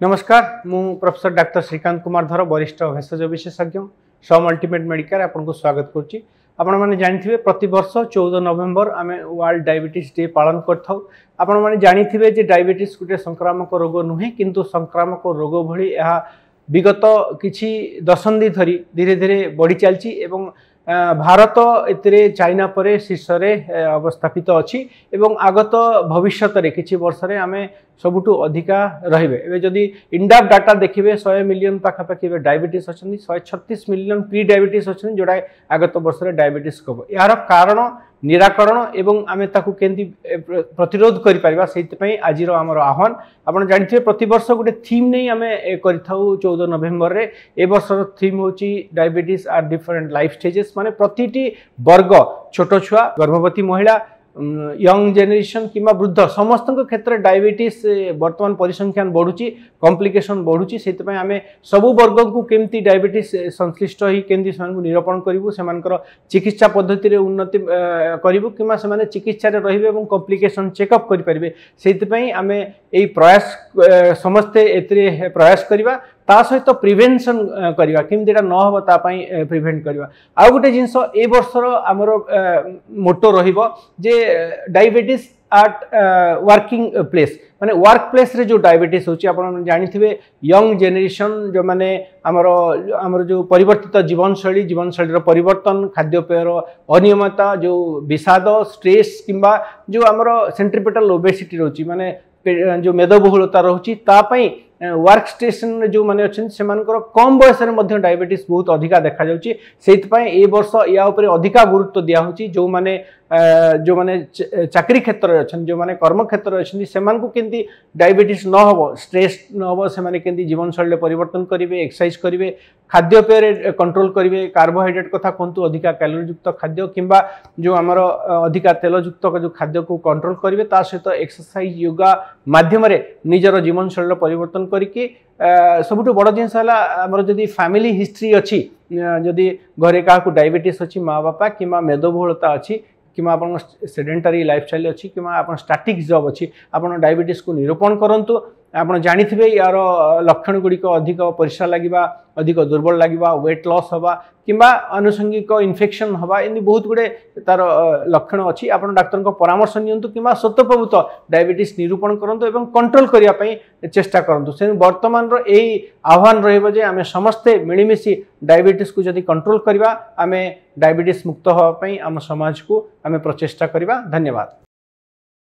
नमस्कार मु professor doctor Shrikant Kumar धर वरिष्ठ भेषज विशेषज्ञ सम अल्टीमेट मेडिकल आपन को स्वागत करछि। आपण माने जानिथिबे प्रति वर्ष 14 नवेम्बर आमे वर्ल्ड डायबिटीज डे पालन करथौ। आपण माने जानिथिबे जे डायबिटीज गुटे संक्रामक रोग नुहे किंतु संक्रामक रोग भली यह विगत किछि दशंधि धरी धीरे धीरे बढ़ी चलछि एवं भारत एतिरे चाइना परे शीर्ष रे अवस्थापित अछि एवं आगत भविष्यत रे किछि वर्ष रे आमे सबुठु अधिका रहिबे। एबे जदि इंडा डाटा देखिबे 100 मिलियन पाखापाखि डायबिटीज अछन 136 मिलियन प्री डायबिटीज अछन जोडा आगत वर्ष रे डायबिटीज कब यार कारण निराकरण एवं आमे ताकू केंती प्रतिरोध करि परिबा सेति पई आजिरो हमर आह्वान आपण जानिथिबे प्रति वर्ष गुटे थीम नै आमे करिथाउ 14 नवेम्बर रे। ए वर्षर थीम होची diabetes are different life stages माने प्रतिटी वर्ग छोटो छुआ गर्भवती महिला यंग जेनरेशन किमा वृद्ध समस्त क्षेत्र डायबिटीज वर्तमान परिसंख्यान बढ़ुची कॉम्प्लिकेशन बढ़ुची से आमे सबु वर्ग को केमती डायबिटीज संश्लिष्ट ही केमती से निरूपण करिवु सेमानकर चिकित्सा पद्धति रे उन्नति करिवु किमा से माने चिकित्सा रे रहिबे एवं कॉम्प्लिकेशन चेकअप करि परिबे सेति आमे एई प्रयास समस्ते एतरे प्रयास करिवा ता सहित प्रिवेंशन करिवा किमदिटा न होबा ता पई प्रिवेंट करिवा। आ गुटे जिंस ए वर्षर हमर मोटो रहिबो जे डायबिटीज एट वर्किंग प्लेस माने वर्क प्लेस रे जो डायबिटीज होची आपण जानिथिबे यंग जेनरेशन जो माने हमर जो परिवर्तित जीवन शैली रो परिवर्तन खाद्यपेयर अनियमितता जो विषाद स्ट्रेस किंबा जो हमर सेंट्रिपेटल ओबेसिटी रोची माने जो मेदबहुलता रोची ता पई वर्क स्टेशन जो माने अच्छे से कम बयस में डायबिटीज बहुत अधिका देखा जाउची सेइतपय ए वर्ष या उपरे अधिका गुरुत्व दिया होची जो माने चाकरी क्षेत्र रे अछन जो माने कर्म क्षेत्र रे अछन सेमान को केंती डायबिटीज न होबो स्ट्रेस न होबो से माने केंती जीवन शैली परिवर्तन करिवे एक्सरसाइज करिवे खाद्यपेय कंट्रोल करिवे कार्बोहाइड्रेट कथा कोंतु अधिका कैलोरी युक्त खाद्य किंबा जो हमर अधिका तेल युक्त जो खाद्य को कंट्रोल करिवे ता सहित एक्सरसाइज योगा माध्यम रे निजर जीवन शैली परिवर्तन करिके सबुठ बड़ जिनस आमर जदि फैमिली हिस्ट्री अच्छी जदि घरे क्या डायबिटीज अच्छी माँ बापा कि मेदबहुलता अच्छी कि सेडेंटरी लाइफस्टाइल अच्छी कि स्टैटिक जॉब अच्छी आप डायबिटीज को निरूपण करंतु आप जानिथिबे यार लक्षण गुड़िक अधिक परिस्रा लगे अधिक दुर्बल लगे वेट लॉस हवा किंबा आनुषंगिक इन्फेक्शन हवा एमती बहुत गुड़े तार लक्षण अच्छी आप डाक्तर परामर्श नियंतु किंबा स्वतःप्रभूत डायबिटीज निरूपण करंतु एवं कंट्रोल करिया पई चेष्टा करंतु से वर्तमान रो एई आह्वान रहइबो जे आमे समस्ते मिलीमिशी डायबिटीज को जदि कंट्रोल करिबा आमे डायबिटीज मुक्त होवा पई आम समाज को आमे प्रचेष्टा करिबा। धन्यवाद।